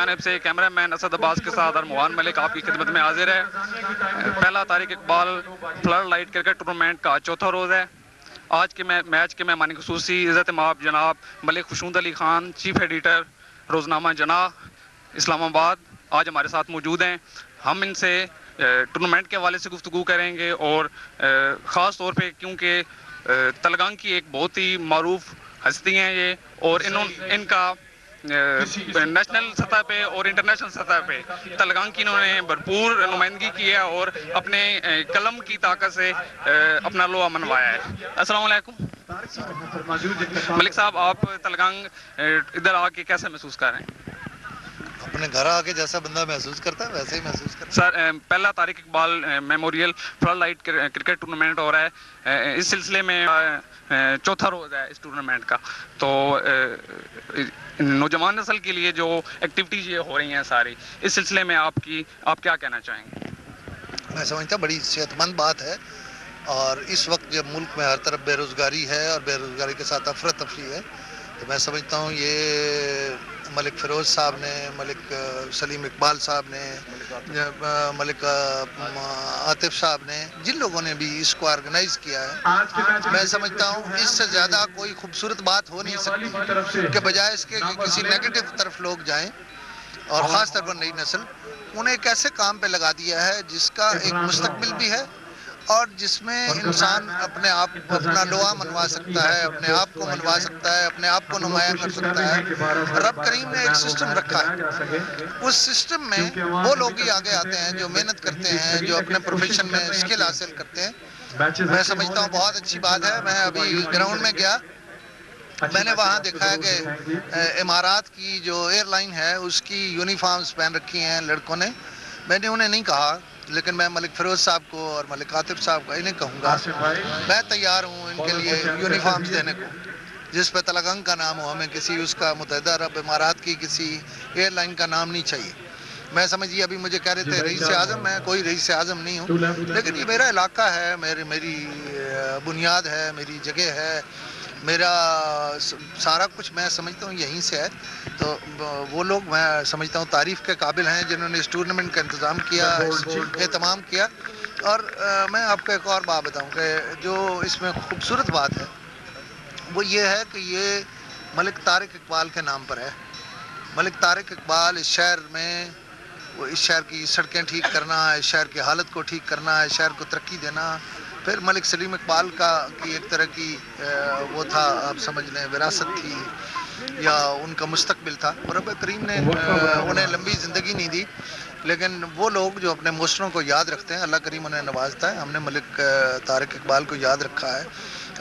جانب سے کیمرہ مین اسد عباس کے ساتھ ارمغان ملک آپ کی خدمت میں حاضر ہے۔ پہلا Tariq Iqbal flood light cricket tournament کا چوتھا روز ہے۔ آج کے میچ کے مہمان خصوصی عزت مآب جناب ملک خشونت علی خان، چیف ایڈیٹر روزنامہ جناح اسلام آباد، آج ہمارے ساتھ موجود ہیں۔ ہم ان سے ٹورنامنٹ کے حوالے سے گفتگو کریں گے اور خاص طور پہ کیونکہ تلگنگ کی ایک بہت ہی معروف ہستی ہیں یہ، اور ان کا نیشنل سطح پہ اور انٹرنیشنل سطح پہ تلگنگ کی انہوں نے بھرپور نمائندگی کی ہے اور اپنے قلم کی طاقت سے اپنا لوہا منوایا ہے۔ السلام علیکم ملک صاحب، آپ تلگنگ ادھر آ کے کیسے محسوس کر رہے ہیں؟ اپنے گھر آ کے جیسا بندہ محسوس کرتا ہے ویسے ہی محسوس کرتا ہے۔ سر، پہلا Tariq Iqbal memorial flood light cricket tournament ہو رہا ہے، اس سلسلے میں چوتھا روز ہے اس ٹورنامنٹ کا، تو نوجوان نسل کے لیے جو ایکٹیویٹیز یہ ہو رہی ہیں ساری، اس سلسلے میں آپ کیا کہنا چاہیں گے؟ میں سمجھتا ہوں بڑی صحت مند بات ہے، اور اس وقت جب ملک میں ہر طرف بے روزگاری ہے اور بے روزگاری کے ساتھ افراتفری ہے، تو میں سمجھتا ہوں یہ ملک فیروز صاحب نے، ملک سلیم اقبال صاحب نے، ملک عاطف صاحب نے، جن لوگوں نے بھی اس کو آرگنائز کیا ہے، میں سمجھتا ہوں اس سے زیادہ کوئی خوبصورت بات ہو نہیں سکتی کہ بجائے اس کے کہ کسی نیگیٹو طرف لوگ جائیں، اور خاص طور پر نئی نسل انہیں ایک ایسے کام پہ لگا دیا ہے جس کا ایک مستقبل بھی ہے، اور جس میں انسان اپنے آپ اپنا لوہا منوا سکتا ہے، اپنے آپ کو منوا سکتا ہے، اپنے آپ کو نمایاں کر سکتا ہے۔ رب کریم نے ایک سسٹم رکھا ہے، اس سسٹم میں وہ لوگ ہی آگے آتے ہیں جو محنت کرتے ہیں، جو اپنے پروفیشن میں اسکل حاصل کرتے ہیں۔ میں سمجھتا ہوں بہت اچھی بات ہے۔ میں ابھی گراؤنڈ میں گیا، میں نے وہاں دیکھا ہے کہ امارات کی جو ایئر لائن ہے اس کی یونیفارمز پہن رکھی ہیں لڑکوں نے۔ میں نے انہیں نہیں کہا، لیکن میں ملک فیروز صاحب کو اور ملک عاطف صاحب کو انہیں کہوں گا، میں تیار ہوں ان کے لیے یونیفارمز دینے کو جس پہ تلگنگ کا نام ہو۔ ہمیں کسی اس کا متحدہ عرب امارات کی کسی ایئر لائن کا نام نہیں چاہیے۔ میں سمجھیے ابھی مجھے کہہ رہے تھے رئیس اعظم، میں کوئی رئیس اعظم نہیں ہوں، لیکن یہ میرا علاقہ ہے، میری بنیاد ہے، میری جگہ ہے، میرا سارا کچھ میں سمجھتا ہوں یہیں سے ہے۔ تو وہ لوگ میں سمجھتا ہوں تعریف کے قابل ہیں جنہوں نے اس ٹورنامنٹ کا انتظام کیا، اہتمام کیا۔ اور میں آپ کو ایک اور بات بتاؤں کہ جو اس میں خوبصورت بات ہے وہ یہ ہے کہ یہ ملک طارق اقبال کے نام پر ہے۔ ملک طارق اقبال اس شہر میں، وہ اس شہر کی سڑکیں ٹھیک کرنا، اس شہر کی حالت کو ٹھیک کرنا، اس شہر کو ترقی دینا۔ پھر ملک سلیم اقبال کی ایک طرح کی وہ تھا، آپ سمجھ لیں وراثت تھی یا ان کا مستقبل تھا، اور رب کریم نے انہیں لمبی زندگی نہیں دی، لیکن وہ لوگ جو اپنے موثروں کو یاد رکھتے ہیں اللہ کریم انہیں نوازتا ہے۔ ہم نے ملک طارق اقبال کو یاد رکھا ہے،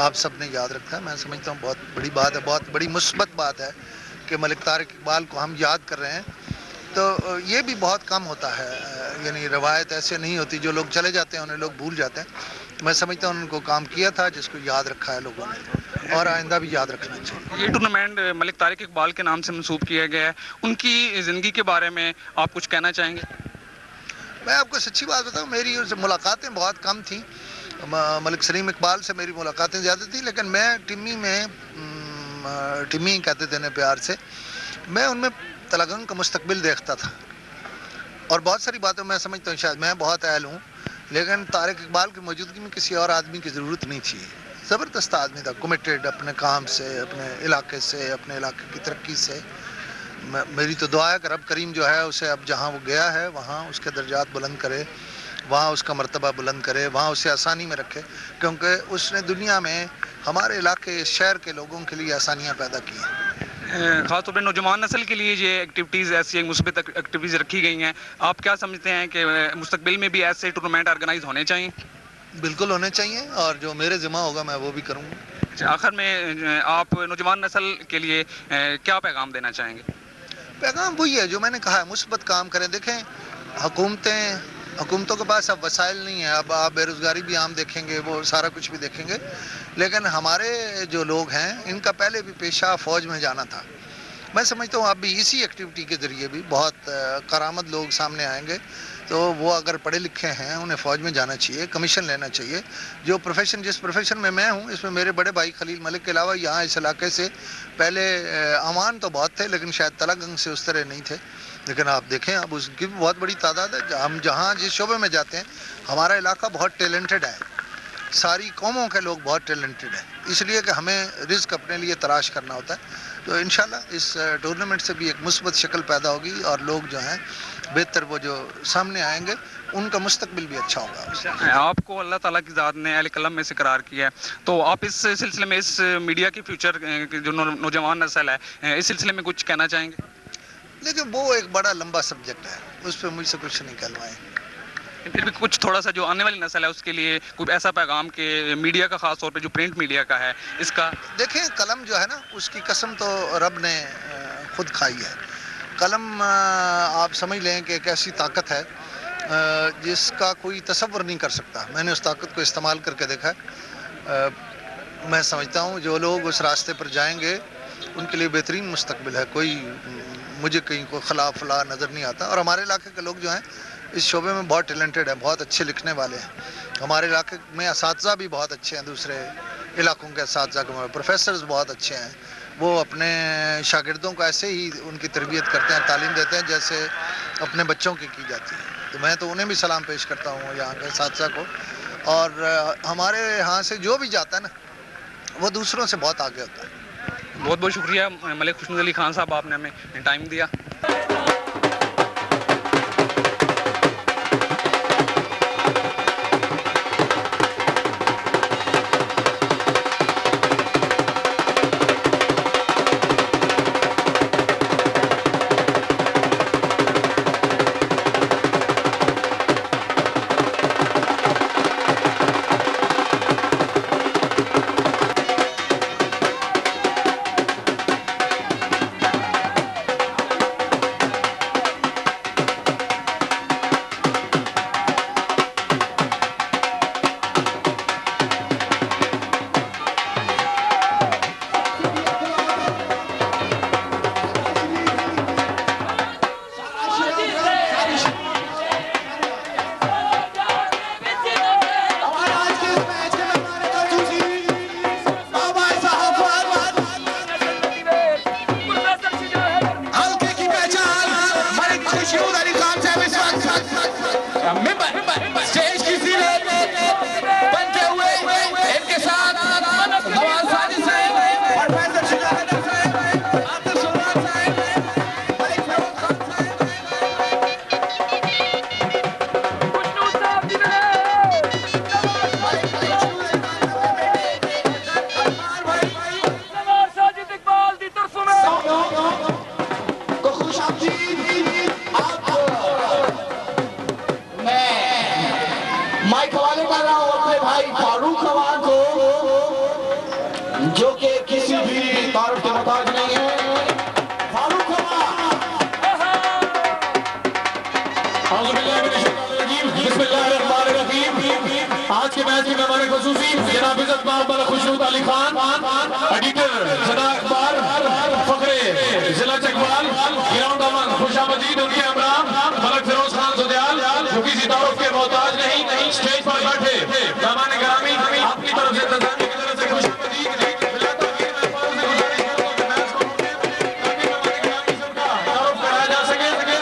آپ سب نے یاد رکھا ہے۔ میں سمجھتا ہوں بہت بڑی بات ہے، بہت بڑی مثبت بات ہے کہ ملک طارق اقبال کو ہم یاد کر رہے ہیں۔ تو یہ بھی بہت کم ہوتا ہے، یعنی روایت ایسے نہیں ہوتی، جو لوگ چلے جاتے ہیں انہیں لوگ بھول جاتے ہیں۔ میں سمجھتا ہوں ان کو کام کیا تھا جس کو یاد رکھا ہے لوگوں نے، اور آئندہ بھی یاد رکھنا چاہیے۔ یہ ٹورنامنٹ ملک طارق اقبال کے نام سے منسوب کیا گیا ہے، ان کی زندگی کے بارے میں آپ کچھ کہنا چاہیں گے؟ میں آپ کو سچی بات بتاؤں، میری ان سے ملاقاتیں بہت کم تھیں۔ ملک سلیم اقبال سے میری ملاقاتیں زیادہ تھیں، لیکن میں ٹمی کہتے تھے پیار سے، میں ان میں تلگنگ کا مستقبل دیکھتا تھا، اور بہت ساری باتوں میں سمجھتا ہوں شاید میں بہت اہل ہوں، لیکن طارق اقبال کی موجودگی میں کسی اور آدمی کی ضرورت نہیں تھی۔ زبردست آدمی تھا، کمیٹیڈ اپنے کام سے، اپنے علاقے سے، اپنے علاقے کی ترقی سے۔ میری تو دعا ہے کہ رب کریم جو ہے اسے اب جہاں وہ گیا ہے وہاں اس کے درجات بلند کرے، وہاں اس کا مرتبہ بلند کرے، وہاں اسے آسانی میں رکھے، کیونکہ اس نے دنیا میں ہمارے علاقے شہر کے لوگوں کے لیے آسانیاں پیدا کی ہیں۔ خاص طور پہ نوجوان نسل کے لیے یہ ایکٹیویٹیز ایسی مثبت ایکٹیویٹیز رکھی گئی ہیں، آپ کیا سمجھتے ہیں کہ مستقبل میں بھی ایسے ٹورنامنٹ آرگنائز ہونے چاہیے؟ بالکل ہونے چاہیے، اور جو میرے ذمہ ہوگا میں وہ بھی کروں گا۔ آخر میں آپ نوجوان نسل کے لیے کیا پیغام دینا چاہیں گے؟ پیغام وہی ہے جو میں نے کہا ہے، مثبت کام کریں۔ دیکھیں حکومتوں کے پاس اب وسائل نہیں ہیں، اب آپ بے روزگاری بھی عام دیکھیں گے، وہ سارا کچھ بھی دیکھیں گے، لیکن ہمارے جو لوگ ہیں ان کا پہلے بھی پیشہ فوج میں جانا تھا۔ میں سمجھتا ہوں اب بھی اسی ایکٹیویٹی کے ذریعے بھی بہت کارآمد لوگ سامنے آئیں گے، تو وہ اگر پڑھے لکھے ہیں انہیں فوج میں جانا چاہیے، کمیشن لینا چاہیے۔ جس پروفیشن میں میں ہوں اس میں میرے بڑے بھائی خلیل ملک کے علاوہ یہاں اس علاقے سے پہلے امان تو بہت تھے، لیکن شاید تلگنگ سے اس طرح نہیں تھے، لیکن آپ دیکھیں اب اس کی بھی بہت بڑی تعداد ہے. ہم جہاں جس شعبے میں جاتے ہیں ہمارا علاقہ بہت ٹیلنٹڈ ہے, ساری قوموں کے لوگ بہت ٹیلنٹڈ ہیں, اس لیے کہ ہمیں رزق اپنے لیے تلاش کرنا ہوتا ہے. تو انشاءاللہ اس ٹورنامنٹ سے بھی ایک مثبت شکل پیدا ہوگی اور لوگ جو ہیں بہتر وہ جو سامنے آئیں گے ان کا مستقبل بھی اچھا ہوگا. آپ کو اللہ تعالیٰ کی ذات نے اہل قلم میں سے قرار کیا ہے, تو آپ اس سلسلے میں اس میڈیا کی فیوچر جو نوجوان نسل ہے اس سلسلے میں کچھ کہنا چاہیں گے؟ لیکن وہ ایک بڑا لمبا سبجیکٹ ہے, اس پہ مجھ سے کچھ نہیں کہلوائیں. پھر بھی کچھ تھوڑا سا جو آنے والی نسل ہے اس کے لیے کوئی ایسا پیغام کہ میڈیا کا خاص طور پہ جو پرنٹ میڈیا کا ہے اس کا. دیکھیں قلم جو ہے نا اس کی قسم تو رب نے خود کھائی ہے. قلم آپ سمجھ لیں کہ ایک ایسی طاقت ہے جس کا کوئی تصور نہیں کر سکتا. میں نے اس طاقت کو استعمال کر کے دیکھا ہے. میں سمجھتا ہوں جو لوگ اس راستے پر جائیں گے ان کے لیے بہترین مستقبل ہے. کوئی مجھے کہیں کوئی خلاف فلاح نظر نہیں آتا. اور ہمارے علاقے کے لوگ جو ہیں اس شعبے میں بہت ٹیلنٹڈ ہیں, بہت اچھے لکھنے والے ہیں. ہمارے علاقے میں اساتذہ بھی بہت اچھے ہیں, دوسرے علاقوں کے اساتذہ کے پروفیسرز بہت اچھے ہیں. وہ اپنے شاگردوں کو ایسے ہی ان کی تربیت کرتے ہیں, تعلیم دیتے ہیں جیسے اپنے بچوں کی جاتی ہے. تو میں تو انہیں بھی سلام پیش کرتا ہوں یہاں کے اساتذہ کو. اور ہمارے یہاں سے جو بھی جاتا ہے نا وہ دوسروں سے بہت آگے ہوتا ہے. بہت بہت شکریہ ملک خوشنود علی خان صاحب, آپ نے ہمیں ٹائم دیا. مائک حوالے کر رہا ہوں اپنے بھائی فاروق خوان کو, جو کہ کسی بھی تعارف کے محتاج نہیں ہے. فاروق خوان. بسم اللہ الرحمن الرحیم. آج کے میچ کے مہمان خصوصی جناب عزت مآب ملک خوشنود علی خان, ایڈیٹر ثنا اخبار, فخر ضلع چکوال, گراؤنڈ امن خوش آمدید ان کے ہمراہ ملک فیروز خان سدیال, جو کسی تعارف کے محتاج نہیں. اسٹیج پر بیٹھے مہمان گرامی آپ کی طرف سے انتظامیہ کی طرف سے خوش آمدید.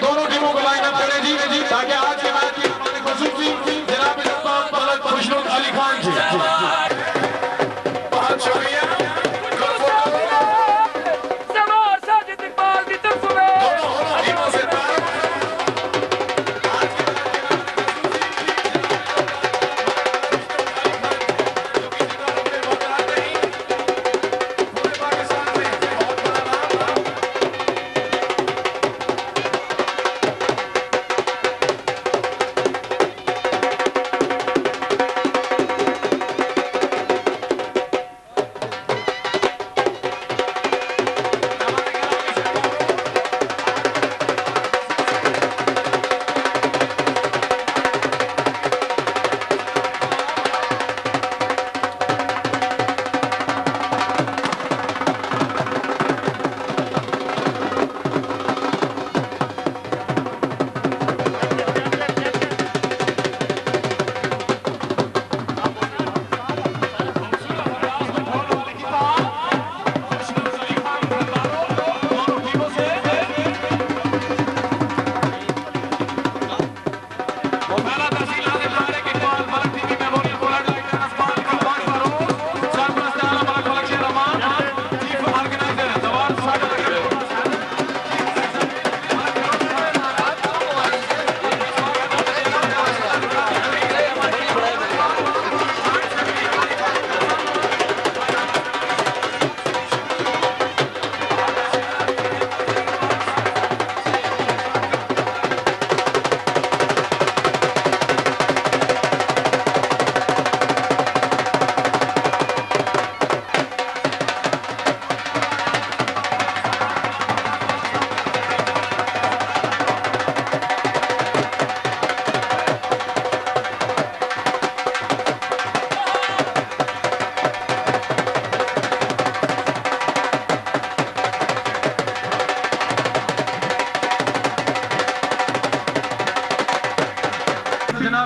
دونوں ٹیموں کو لائن اپ کریں جی, تاکہ آج کے میچ کی ہمارے خصوصی جناب عزت مآب ملک خوشنود علی خان جی. بہت شکریہ. دونوں ٹیموں سے